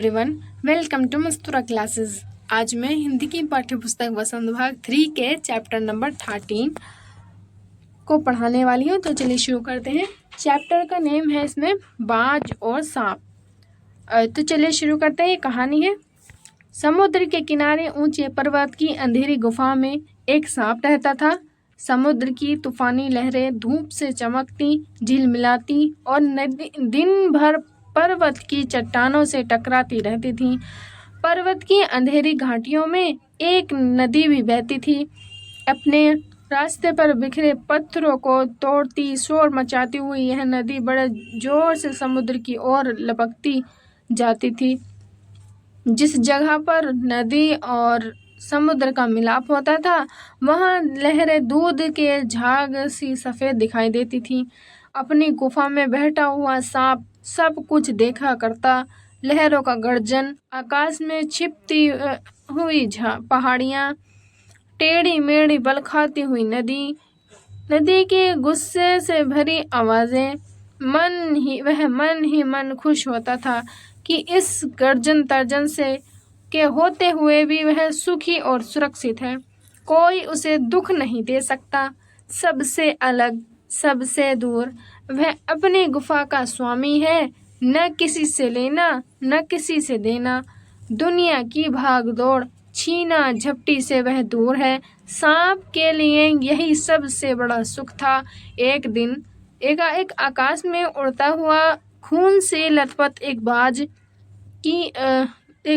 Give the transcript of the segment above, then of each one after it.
Everyone, welcome to Mastura classes. आज मैं हिंदी की पाठ्यपुस्तक वसंत विभाग 3 के चैप्टर नंबर 13 को पढ़ाने वाली हूँ। तो चलिए शुरू करते हैं। चैप्टर का नेम है इसमें बाज और सांप। तो चलिए शुरू करते हैं। ये कहानी है। समुद्र के किनारे ऊंचे पर्वत की अंधेरी गुफा में एक सांप रहता था। समुद्र की तूफानी लहरें धूप से चमकती, झिलमिलाती और नदी दिन भर पर्वत की चट्टानों से टकराती रहती थीं। पर्वत की अंधेरी घाटियों में एक नदी भी बहती थी। अपने रास्ते पर बिखरे पत्थरों को तोड़ती, शोर मचाती हुई यह नदी बड़े जोर से समुद्र की ओर लपकती जाती थी। जिस जगह पर नदी और समुद्र का मिलाप होता था, वहाँ लहरें दूध के झाग सी सफ़ेद दिखाई देती थीं। अपनी गुफा में बैठा हुआ सांप सब कुछ देखा करता। लहरों का गर्जन, आकाश में छिपती हुई पहाड़ियाँ, टेढ़ी मेढ़ी बल खाती हुई नदी के गुस्से से भरी आवाज़ें, मन ही मन खुश होता था कि इस गर्जन तर्जन से के होते हुए भी वह सुखी और सुरक्षित है। कोई उसे दुख नहीं दे सकता। सबसे अलग, सबसे दूर वह अपनी गुफा का स्वामी है। न किसी से लेना, न किसी से देना। दुनिया की भाग दौड़, छीना झपटी से वह दूर है। सांप के लिए यही सबसे बड़ा सुख था। एक दिन एकाएक आकाश में उड़ता हुआ खून से लथपथ एक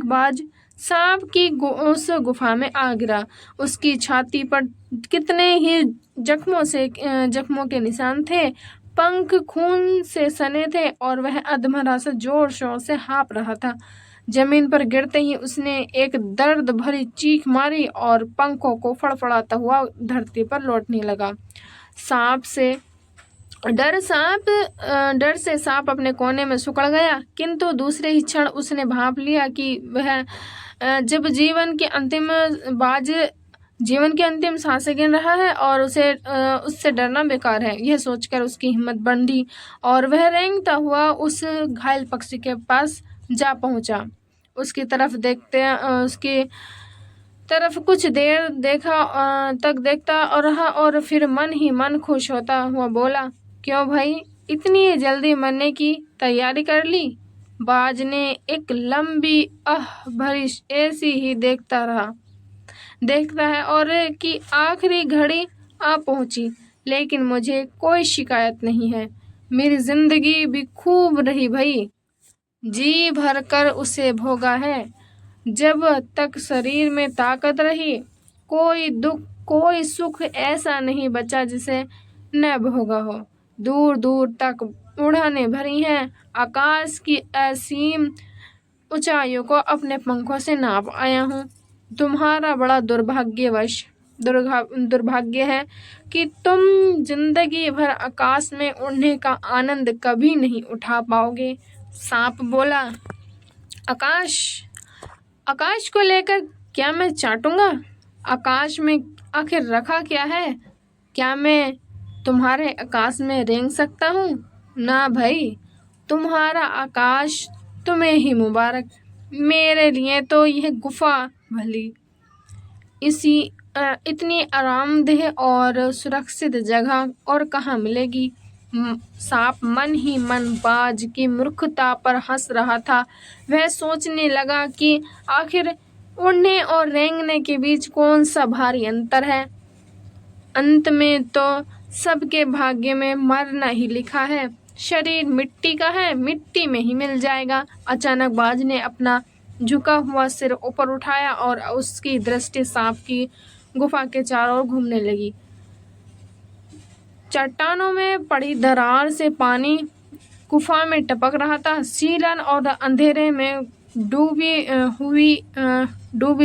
बाज सांप की उस गुफा में आ गिरा। उसकी छाती पर कितने ही जख्मों के निशान थे। पंख खून से सने थे और वह अधमरा से जोर शोर से हाँफ रहा था। जमीन पर गिरते ही उसने एक दर्द भरी चीख मारी और पंखों को फड़फड़ाता हुआ धरती पर लौटने लगा। डर से सांप अपने कोने में सिकुड़ गया, किंतु दूसरे ही क्षण उसने भांप लिया कि वह जब जीवन की अंतिम सांसें गिन रहा है और उससे डरना बेकार है। यह सोचकर उसकी हिम्मत बंधी और वह रेंगता हुआ उस घायल पक्षी के पास जा पहुंचा। उसकी तरफ कुछ देर देखता रहा और फिर मन ही मन खुश होता हुआ बोला, क्यों भाई, इतनी जल्दी मरने की तैयारी कर ली? बाज ने एक लंबी भरी ऐसी ही देखता है और कि आखिरी घड़ी आ पहुंची, लेकिन मुझे कोई शिकायत नहीं है। मेरी जिंदगी भी खूब रही भाई, जी भर कर उसे भोगा है। जब तक शरीर में ताकत रही, कोई दुख कोई सुख ऐसा नहीं बचा जिसे न भोगा हो। दूर दूर तक उड़ानें भरी हैं। आकाश की असीम ऊंचाइयों को अपने पंखों से नाप आया हूँ। तुम्हारा बड़ा दुर्भाग्य है कि तुम जिंदगी भर आकाश में उड़ने का आनंद कभी नहीं उठा पाओगे। सांप बोला, आकाश को लेकर क्या मैं चाटूंगा? आकाश में आखिर रखा क्या है? क्या मैं तुम्हारे आकाश में रेंग सकता हूँ? ना भाई, तुम्हारा आकाश तुम्हें ही मुबारक। मेरे लिए तो यह गुफा भली। इतनी आरामदेह और सुरक्षित जगह और कहाँ मिलेगी? सांप मन ही मन बाज की मूर्खता पर हंस रहा था। वह सोचने लगा कि आखिर उड़ने और रेंगने के बीच कौन सा भारी अंतर है। अंत में तो सबके भाग्य में मरना ही लिखा है। शरीर मिट्टी का है, मिट्टी में ही मिल जाएगा। अचानक बाज ने अपना झुका हुआ सिर ऊपर उठाया और उसकी दृष्टि सांप की गुफा के चारों ओर घूमने लगी। चट्टानों में पड़ी दरार से पानी गुफा में टपक रहा था। सीलन और अंधेरे में डूबी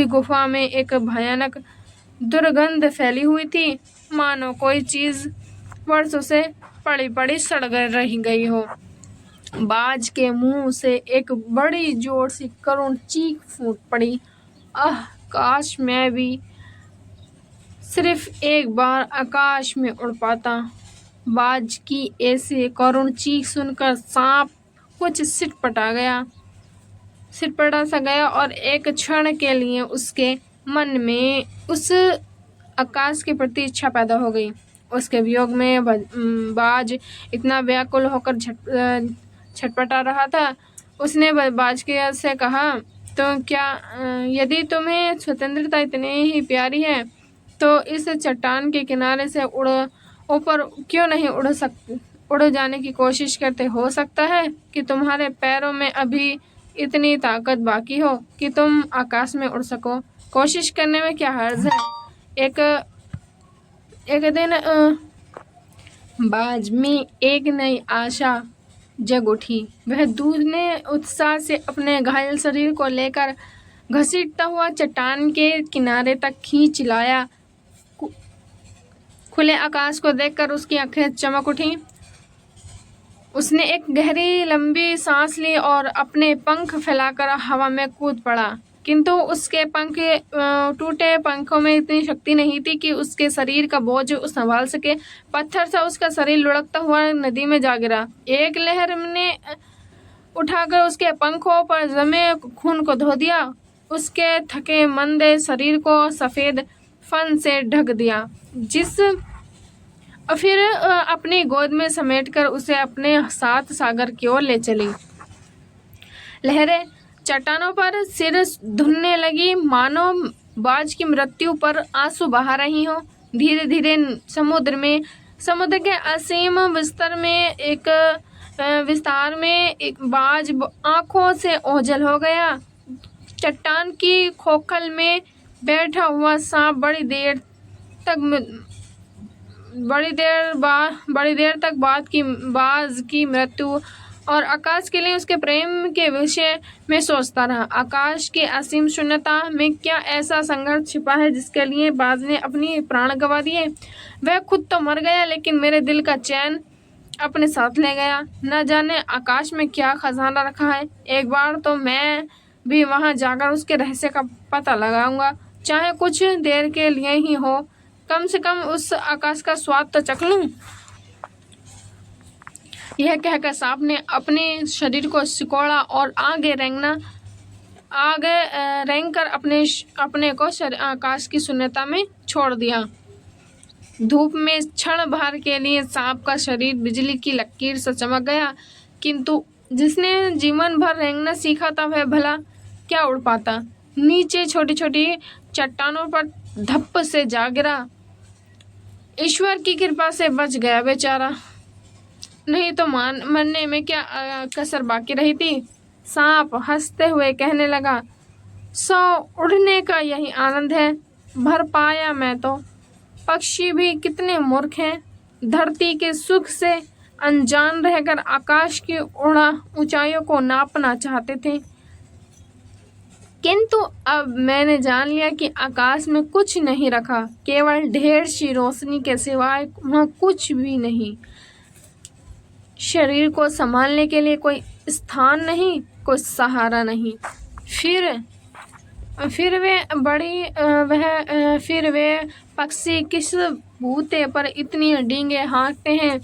गुफा में एक भयानक दुर्गंध फैली हुई थी, मानो कोई चीज वर्षों से पड़ी पड़ी सड़ रही गई हो। बाज के मुंह से एक बड़ी जोर से करुण चीख फूट पड़ी। काश मैं भी सिर्फ एक बार आकाश में उड़ पाता। बाज की ऐसी करुण चीख सुनकर सांप कुछ सिटपटा गया। सिरपड़ा सा गया और एक क्षण के लिए उसके मन में उस आकाश के प्रति इच्छा पैदा हो गई। उसके वियोग में बाज इतना व्याकुल होकर छटपटा रहा था। उसने बाज के से कहा, तो क्या यदि तुम्हें स्वतंत्रता इतनी ही प्यारी है तो इस चट्टान के किनारे से ऊपर क्यों नहीं उड़ जाने की कोशिश करते? हो सकता है कि तुम्हारे पैरों में अभी इतनी ताकत बाकी हो कि तुम आकाश में उड़ सको। कोशिश करने में क्या हर्ज है? एक दिन बाज में एक नई आशा जग उठी। वह दूसरे उत्साह से अपने घायल शरीर को लेकर घसीटता हुआ चट्टान के किनारे तक खींच लाया। खुले आकाश को देखकर उसकी आंखें चमक उठी। उसने एक गहरी लंबी सांस ली और अपने पंख फैलाकर हवा में कूद पड़ा, किंतु उसके टूटे पंखों में इतनी शक्ति नहीं थी कि उसके शरीर का बोझ संभाल सके। पत्थर सा उसका शरीर लुढ़कता हुआ नदी में जा गिरा। एक लहर ने उठाकर उसके पंखों पर जमे खून को धो दिया, उसके थके मंदे शरीर को सफेद फन से ढक दिया, फिर अपनी गोद में समेटकर उसे अपने साथ सागर की ओर ले चली। लहरें चट्टानों पर सिर धुनने लगी, मानो बाज की मृत्यु पर आंसू बहा रही हो। धीरे धीरे समुद्र के असीम विस्तार में एक बाज आंखों से ओझल हो गया। चट्टान की खोखल में बैठा हुआ सांप बड़ी देर तक बाज की मृत्यु और आकाश के लिए उसके प्रेम के विषय में सोचता रहा। आकाश की असीम शून्यता में क्या ऐसा संघर्ष छिपा है जिसके लिए बाज ने अपनी प्राण गंवा दिए? वह खुद तो मर गया, लेकिन मेरे दिल का चैन अपने साथ ले गया। न जाने आकाश में क्या खजाना रखा है। एक बार तो मैं भी वहां जाकर उसके रहस्य का पता लगाऊंगा, चाहे कुछ देर के लिए ही हो। कम से कम उस आकाश का स्वाद तो चख लूं। यह कहकर सांप ने अपने शरीर को सिकोड़ा और आगे रेंगकर अपने को आकाश की शून्यता में छोड़ दिया। धूप में क्षण भर के लिए सांप का शरीर बिजली की लकीर से चमक गया, किंतु जिसने जीवन भर रेंगना सीखा था वह भला क्या उड़ पाता? नीचे छोटी छोटी चट्टानों पर धप्प से जा गिरा। ईश्वर की कृपा से बच गया बेचारा, नहीं तो मरने में क्या कसर बाकी रही थी। सांप हंसते हुए कहने लगा, सो उड़ने का यही आनंद है। भर पाया मैं तो। पक्षी भी कितने मूर्ख हैं, धरती के सुख से अनजान रहकर आकाश की ऊंचाइयों को नापना चाहते थे, किंतु अब मैंने जान लिया कि आकाश में कुछ नहीं रखा, केवल ढेर सी रोशनी के सिवाय वहाँ कुछ भी नहीं। शरीर को संभालने के लिए कोई स्थान नहीं, कोई सहारा नहीं। फिर वे पक्षी किस बूते पर इतनी डींगे हाँकते हैं?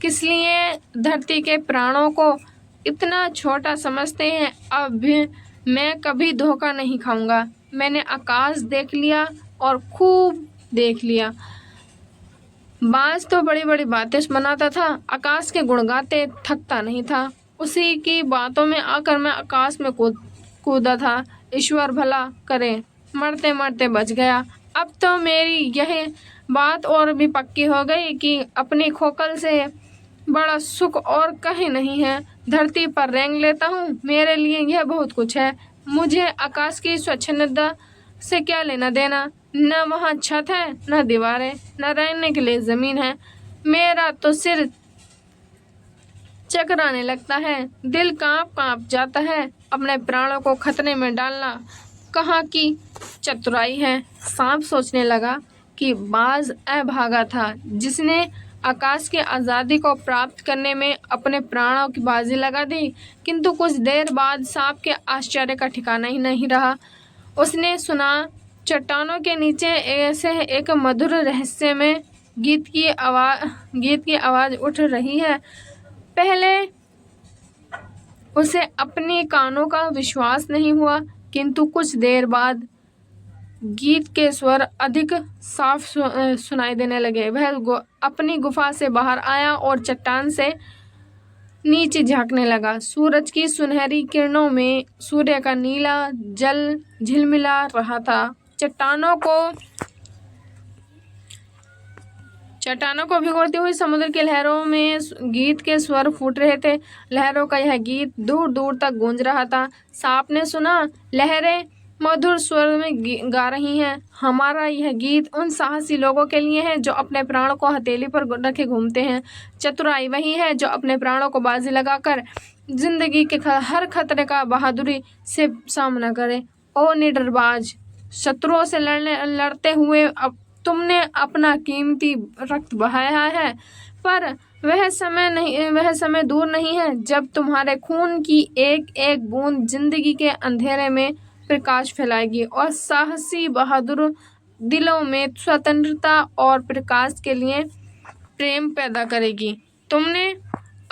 किस लिए धरती के प्राणों को इतना छोटा समझते हैं? अब भी मैं कभी धोखा नहीं खाऊंगा। मैंने आकाश देख लिया और खूब देख लिया। बाज तो बड़ी बड़ी बातें बनाता था, आकाश के गुण गाते थकता नहीं था। उसी की बातों में आकर मैं आकाश में कूदा था। ईश्वर भला करे, मरते मरते बच गया। अब तो मेरी यह बात और भी पक्की हो गई कि अपनी खोखल से बड़ा सुख और कहीं नहीं है। धरती पर रेंग लेता हूँ, मेरे लिए यह बहुत कुछ है। मुझे आकाश की स्वच्छंदता से क्या लेना देना? न वहाँ छत है, न दीवारें, न रहने के लिए जमीन है। मेरा तो सिर चकराने लगता है, दिल कांप जाता है। अपने प्राणों को खतरे में डालना कहाँ की चतुराई है। सांप सोचने लगा कि बाज अभागा था, जिसने आकाश की आज़ादी को प्राप्त करने में अपने प्राणों की बाजी लगा दी। किंतु कुछ देर बाद सांप के आश्चर्य का ठिकाना ही नहीं रहा। उसने सुना, चट्टानों के नीचे ऐसे एक मधुर रहस्य में गीत की आवाज़ उठ रही है। उसे अपने कानों का विश्वास नहीं हुआ, किंतु कुछ देर बाद गीत के स्वर अधिक साफ सुनाई देने लगे। वह अपनी गुफा से बाहर आया और चट्टान से नीचे झांकने लगा। सूरज की सुनहरी किरणों में सूर्य का नीला जल झिलमिला रहा था। चट्टानों को भिगोती हुई समुद्र की लहरों में गीत के स्वर फूट रहे थे। लहरों का यह गीत दूर दूर तक गूंज रहा था। सांप ने सुना, लहरें मधुर स्वर में गा रही हैं। हमारा यह गीत उन साहसी लोगों के लिए है जो अपने प्राणों को हथेली पर रखे घूमते हैं। चतुराई वही है जो अपने प्राणों को बाजी लगाकर जिंदगी के हर खतरे का बहादुरी से सामना करे। ओ निडरबाज, शत्रुओं से लड़ते हुए तुमने अपना कीमती रक्त बहाया है, पर वह समय दूर नहीं है जब तुम्हारे खून की एक एक बूंद जिंदगी के अंधेरे में प्रकाश फैलाएगी और साहसी बहादुर दिलों में स्वतंत्रता और प्रकाश के लिए प्रेम पैदा करेगी। तुमने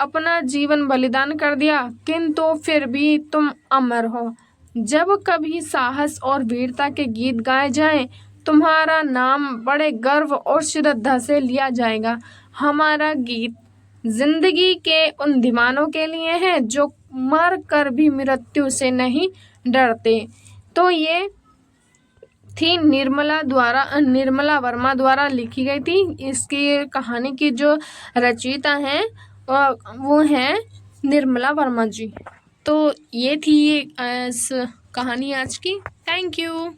अपना जीवन बलिदान कर दिया, किंतु फिर भी तुम अमर हो। जब कभी साहस और वीरता के गीत गाए जाएं, तुम्हारा नाम बड़े गर्व और श्रद्धा से लिया जाएगा। हमारा गीत जिंदगी के उन दीवानों के लिए है जो मर कर भी मृत्यु से नहीं डरते। तो ये थी निर्मला वर्मा द्वारा लिखी गई थी। इसकी कहानी की जो रचयिता हैं वो हैं निर्मला वर्मा जी। तो ये थी इस कहानी आज की। Thank you.